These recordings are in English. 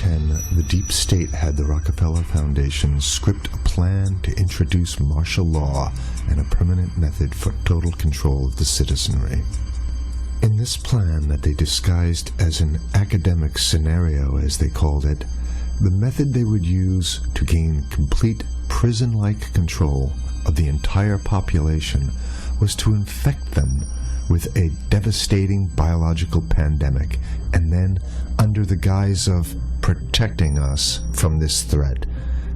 2010, the deep state had the Rockefeller Foundation script a plan to introduce martial law and a permanent method for total control of the citizenry. In this plan that they disguised as an academic scenario, as they called it, the method they would use to gain complete prison-like control of the entire population was to infect them with a devastating biological pandemic, and then, under the guise of protecting us from this threat,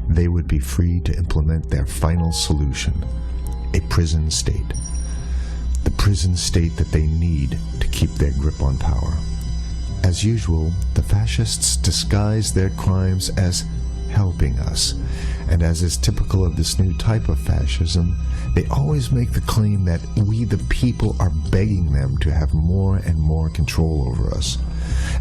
they would be free to implement their final solution, a prison state. The prison state that they need to keep their grip on power. As usual, the fascists disguise their crimes as helping us, and as is typical of this new type of fascism, they always make the claim that we the people are begging them to have more and more control over us.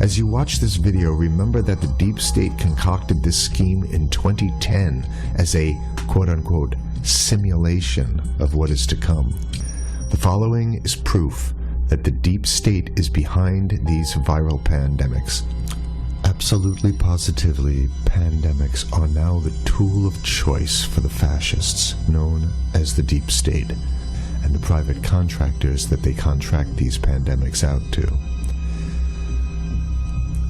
As you watch this video, remember that the deep state concocted this scheme in 2010 as a quote-unquote simulation of what is to come. The following is proof that the deep state is behind these viral pandemics. Absolutely positively, pandemics are now the tool of choice for the fascists, known as the deep state, and the private contractors that they contract these pandemics out to.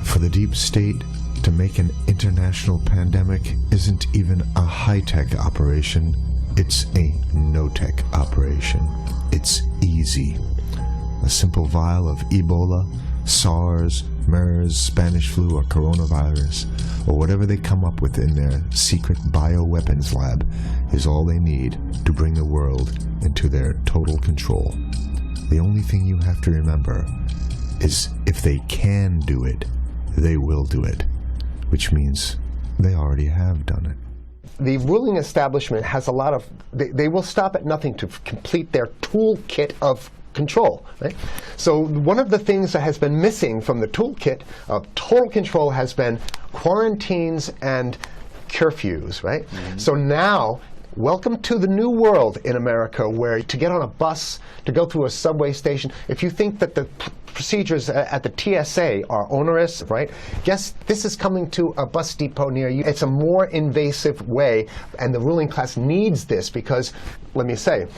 For the deep state, to make an international pandemic isn't even a high-tech operation, it's a no-tech operation. It's easy. A simple vial of Ebola, SARS, MERS, Spanish flu, or coronavirus, or whatever they come up with in their secret bioweapons lab, is all they need to bring the world into their total control. The only thing you have to remember is if they can do it, they will do it, which means they already have done it. The ruling establishment has a lot of, they will stop at nothing to complete their toolkit of control, right? So one of the things that has been missing from the toolkit of total control has been quarantines and curfews, right? Mm-hmm. So now, welcome to the new world in America, where to get on a bus, to go through a subway station, if you think that the procedures at the TSA are onerous, right? Guess this is coming to a bus depot near you. It's a more invasive way, and the ruling class needs this because, let me say,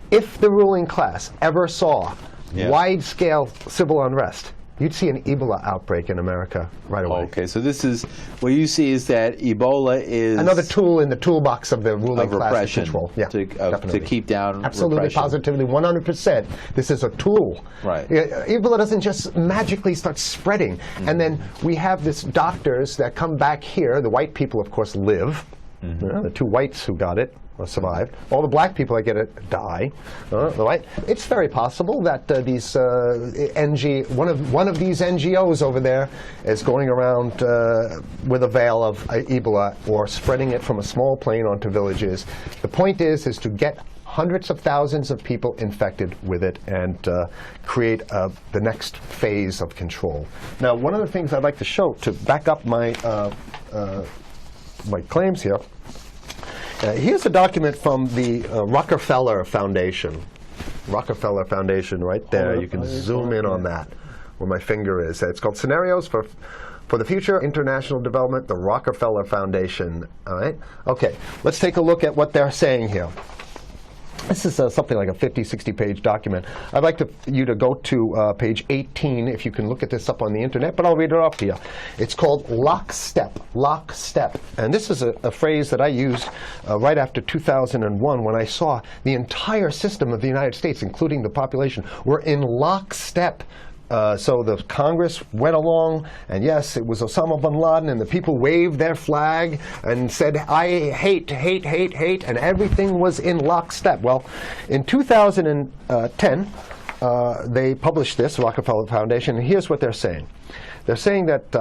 if the ruling class ever saw wide-scale civil unrest, you'd see an Ebola outbreak in America right away. Okay, so this is, what you see is that Ebola is another tool in the toolbox of the ruling class control. Yeah, to keep down absolutely, repression. Positively, 100%. This is a tool. Right. Ebola doesn't just magically start spreading. Mm-hmm. And then we have this doctors that come back here. The white people, of course, live. Mm-hmm. The two whites who got it survived. All the black people that get it die. Right? It's very possible that these one of these NGOs over there is going around with a veil of Ebola or spreading it from a small plane onto villages. The point is to get hundreds of thousands of people infected with it and create the next phase of control. Now, one of the things I'd like to show to back up my my claims here. Here's a document from the Rockefeller Foundation. Rockefeller Foundation right there. You can zoom in on that, where my finger is. It's called Scenarios for the Future International Development, the Rockefeller Foundation. All right? Okay, let's take a look at what they're saying here. This is something like a 50, 60-page document. I'd like you to go to page 18, if you can look at this up on the internet, but I'll read it off to you. It's called lockstep, lockstep. And this is a phrase that I used right after 2001 when I saw the entire system of the United States, including the population, were in lockstep. So the Congress went along, and yes, it was Osama bin Laden, and the people waved their flag and said, I hate, hate, hate, hate, and everything was in lockstep. Well, in 2010, they published this, Rockefeller Foundation, and here's what they're saying. They're saying that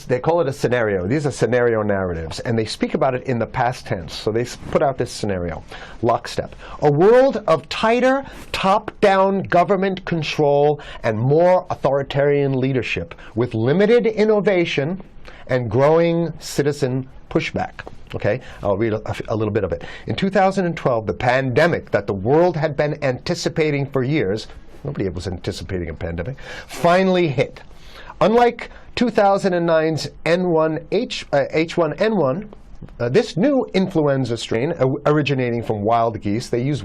they call it a scenario. These are scenario narratives, and they speak about it in the past tense. So they put out this scenario, lockstep. A world of tighter, top-down government control and more authoritarian leadership with limited innovation and growing citizen pushback. Okay, I'll read a little bit of it. In 2012, the pandemic that the world had been anticipating for years, nobody was anticipating a pandemic, finally hit. Unlike 2009's H1N1, this new influenza strain originating from wild geese, they use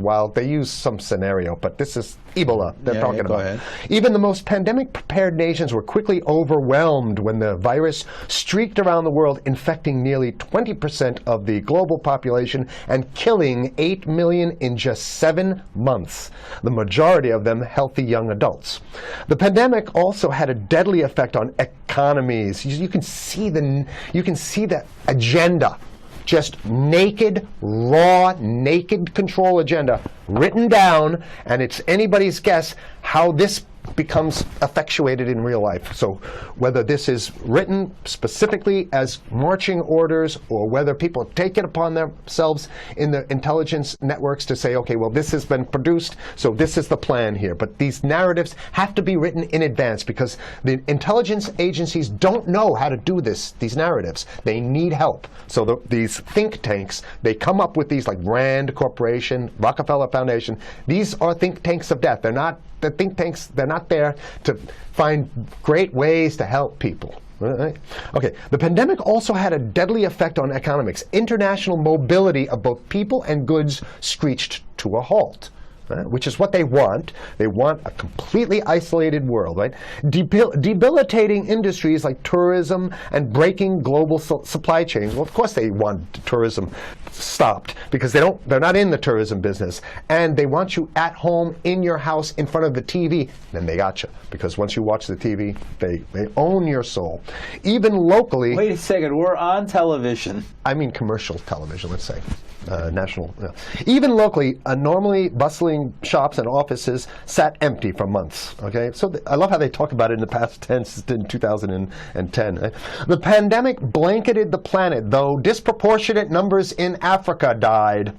some scenario, but this is Ebola they're talking about. Ahead. Even the most pandemic-prepared nations were quickly overwhelmed when the virus streaked around the world, infecting nearly 20% of the global population and killing 8 million in just 7 months, the majority of them healthy young adults. The pandemic also had a deadly effect on economies. You can see the agenda. Just naked, raw, naked control agenda written down, and it's anybody's guess how this becomes effectuated in real life. So whether this is written specifically as marching orders or whether people take it upon themselves in the intelligence networks to say, okay, well, this has been produced, so this is the plan here. But these narratives have to be written in advance because the intelligence agencies don't know how to do these narratives. They need help. So these think tanks, they come up with these like Rand Corporation, Rockefeller Foundation. These are think tanks of death. They're not the think tanks, they're not there to find great ways to help people. Right? Okay, the pandemic also had a deadly effect on economics. International mobility of both people and goods screeched to a halt. Which is what they want. They want a completely isolated world, right? Debilitating industries like tourism and breaking global supply chains. Well, of course they want tourism stopped because they're not in the tourism business. And they want you at home in your house in front of the TV. Then they got you. Because once you watch the TV, they own your soul. Even locally. Wait a second, we're on television. I mean commercial television, let's say. National. Even locally, normally bustling shops and offices sat empty for months. Okay, so I love how they talk about it in the past tense in 2010. Right? The pandemic blanketed the planet, though disproportionate numbers in Africa died.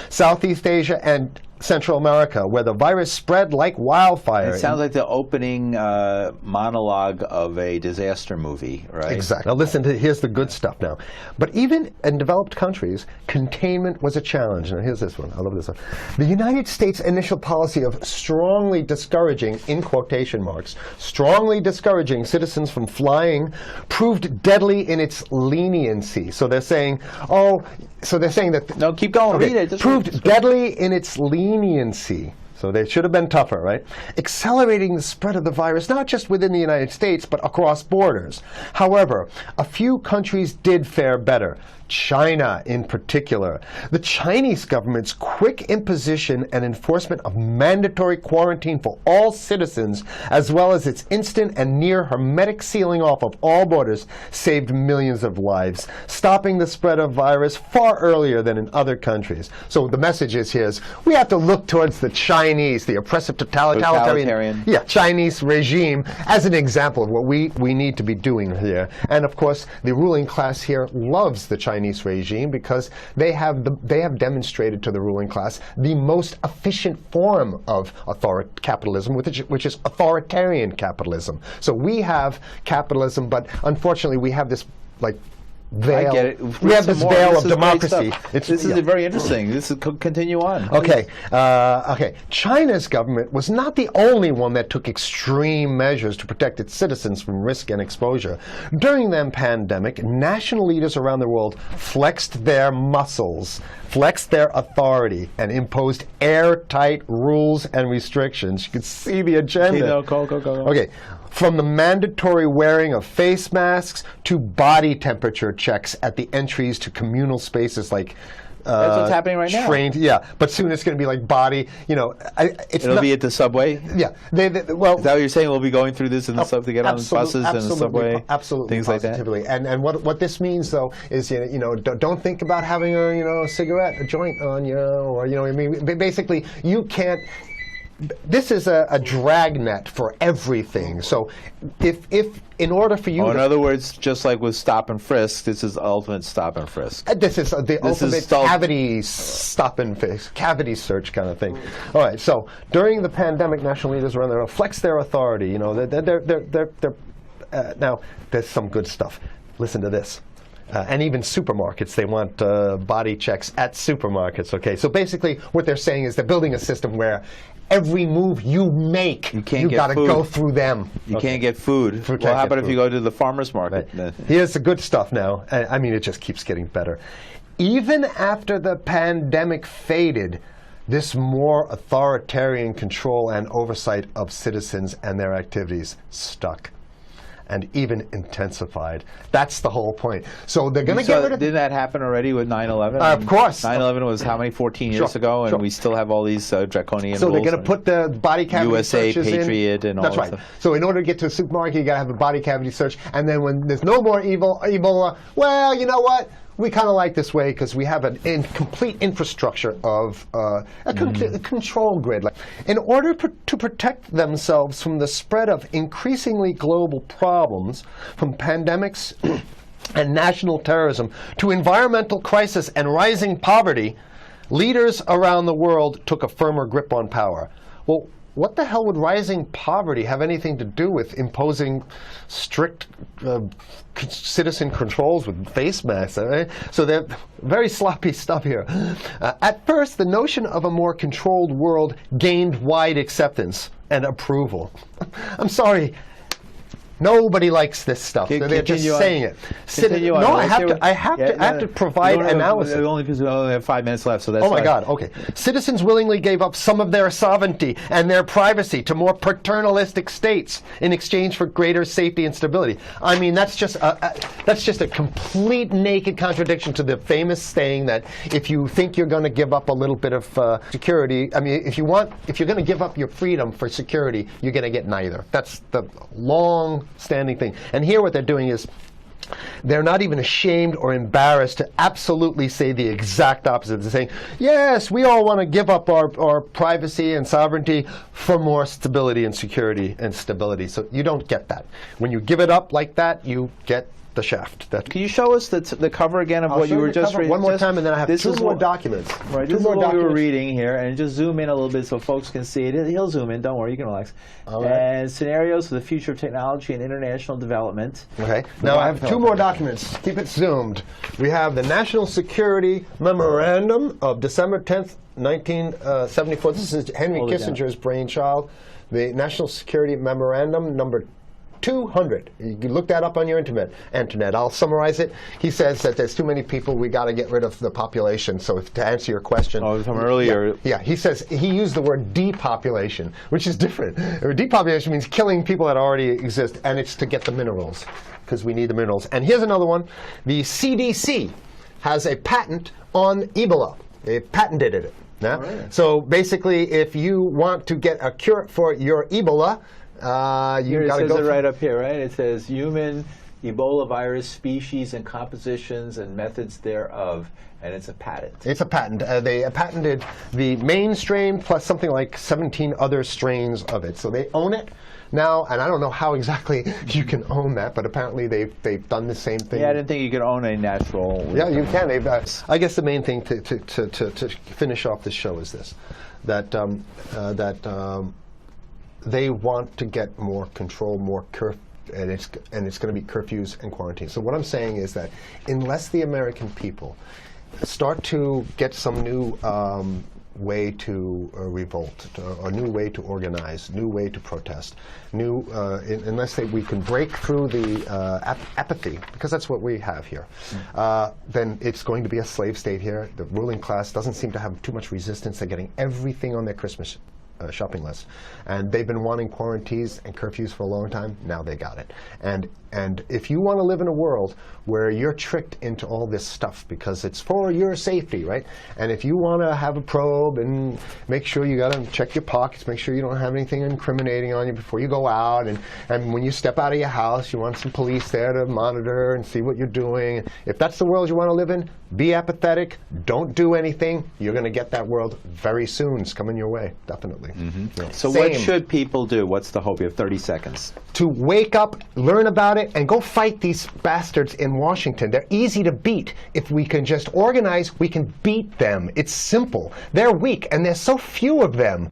Southeast Asia and Central America, where the virus spread like wildfire. It sounds like the opening monologue of a disaster movie, right? Exactly. Now listen, here's the good stuff now. But even in developed countries, containment was a challenge. Now here's this one. I love this one. The United States' initial policy of strongly discouraging, in quotation marks, strongly discouraging citizens from flying proved deadly in its leniency. So they're saying, that... No, keep going. Okay, read it. Just proved deadly in its leniency. So they should have been tougher, right? Accelerating the spread of the virus, not just within the United States, but across borders. However, a few countries did fare better. China in particular. The Chinese government's quick imposition and enforcement of mandatory quarantine for all citizens, as well as its instant and near hermetic sealing off of all borders, saved millions of lives, stopping the spread of virus far earlier than in other countries. So the message is here is we have to look towards the Chinese, the oppressive totalitarian. Chinese regime as an example of what we need to be doing here. And of course, the ruling class here loves the Chinese regime because they have demonstrated to the ruling class the most efficient form of capitalism, which is authoritarian capitalism. So we have capitalism, but unfortunately we have this veil. I get it. We have this veil of democracy. This is very interesting. This is continue on. Okay. China's government was not the only one that took extreme measures to protect its citizens from risk and exposure. During the pandemic, national leaders around the world flexed their muscles, flexed their authority, and imposed airtight rules and restrictions. You can see the agenda. Go. Okay. From the mandatory wearing of face masks to body temperature checks at the entries to communal spaces like that's what's happening right now. But soon it's going to be like body. It'll be at the subway. Yeah, is that what you're saying? We'll be going through this in the subway to get on buses and the subway, absolutely, things positively. like that. And what this means though is don't think about having a cigarette, a joint on you, or basically you can't. This is a dragnet for everything. So if in order for you in other words, just like with stop and frisk, this is ultimate stop and frisk. This is the ultimate cavity stop and frisk, cavity search kind of thing. All right, so during the pandemic, national leaders around the world flex their authority. Now there's some good stuff. Listen to this. And even supermarkets, they want body checks at supermarkets. Okay, so basically what they're saying is they're building a system where every move you make, you got to go through them. You can't get food. Well, how about if you go to the farmer's market? Right. Here's the good stuff now. I mean, it just keeps getting better. Even after the pandemic faded, this more authoritarian control and oversight of citizens and their activities stuck and even intensified. That's the whole point. So they're going to get rid of... Did that happen already with 9/11? Of course. 9/11 was how many, 14 years ago, and we still have all these draconian so rules. they're going to put the body cavity USA searches Patriot in. and all That's that right. stuff. So in order to get to a supermarket, you got to have a body cavity search, and then when there's no more Ebola, well, you know what? We kind of like this way because we have a complete infrastructure of a control grid. In order to protect themselves from the spread of increasingly global problems, from pandemics and national terrorism to environmental crisis and rising poverty, leaders around the world took a firmer grip on power. Well, what the hell would rising poverty have anything to do with imposing strict citizen controls with face masks? Right? So they're very sloppy stuff here. At first, the notion of a more controlled world gained wide acceptance and approval. I'm sorry. Nobody likes this stuff. They're just saying it. No, I have to provide analysis. Only because we only have 5 minutes left, so that's. Oh my God. Okay. Citizens willingly gave up some of their sovereignty and their privacy to more paternalistic states in exchange for greater safety and stability. I mean, that's just a complete naked contradiction to the famous saying that if you think you're going to give up a little bit of security, I mean, if you're going to give up your freedom for security, you're going to get neither. That's the long-standing thing. And here what they're doing is they're not even ashamed or embarrassed to absolutely say the exact opposite. They're saying, yes, we all want to give up our privacy and sovereignty for more stability and security and stability. So you don't get that. When you give it up like that, you get the shaft. Can you show us the cover again of what you were just reading? One more time, and then I have two more documents. Right, this is what we were reading here, and just zoom in a little bit so folks can see it. He'll zoom in. Don't worry, you can relax. All right. And scenarios for the future of technology and international development. Okay. Now I have two more documents. Keep it zoomed. We have the National Security Memorandum of December 10th, 1974. This is Henry Kissinger's brainchild. The National Security Memorandum number 200. You can look that up on your internet. I'll summarize it. He says that there's too many people, we got to get rid of the population. So to answer your question. Oh, from earlier. Yeah, he says, he used the word depopulation, which is different. Depopulation means killing people that already exist, and it's to get the minerals, because we need the minerals. And here's another one. The CDC has a patent on Ebola. They patented it. Yeah? Right. So basically, if you want to get a cure for your Ebola, it says it right up here, right? It says human Ebola virus species and compositions and methods thereof, and it's a patent. It's a patent. They patented the main strain plus something like 17 other strains of it. So they own it now, and I don't know how exactly you can own that, but apparently they've done the same thing. Yeah, I didn't think you could own a natural. Yeah, you can. I guess the main thing to finish off this show is this: they want to get more control, more and it's going to be curfews and quarantines. So what I'm saying is that unless the American people start to get some new way to revolt, a new way to organize, new way to protest, unless we can break through the apathy, because that's what we have here, then it's going to be a slave state here. The ruling class doesn't seem to have too much resistance. They're getting everything on their Christmas shopping list, and they've been wanting quarantines and curfews for a long time. Now they got it. And if you want to live in a world where you're tricked into all this stuff because it's for your safety, right? And if you want to have a probe and make sure you got to check your pockets, make sure you don't have anything incriminating on you before you go out, and when you step out of your house, you want some police there to monitor and see what you're doing. If that's the world you want to live in, be apathetic, don't do anything. You're going to get that world very soon. It's coming your way, definitely. Mm-hmm. Yeah. So what should people do? What's the hope? You have 30 seconds. To wake up, learn about it, and go fight these bastards in Washington. They're easy to beat. If we can just organize, we can beat them. It's simple. They're weak, and there's so few of them.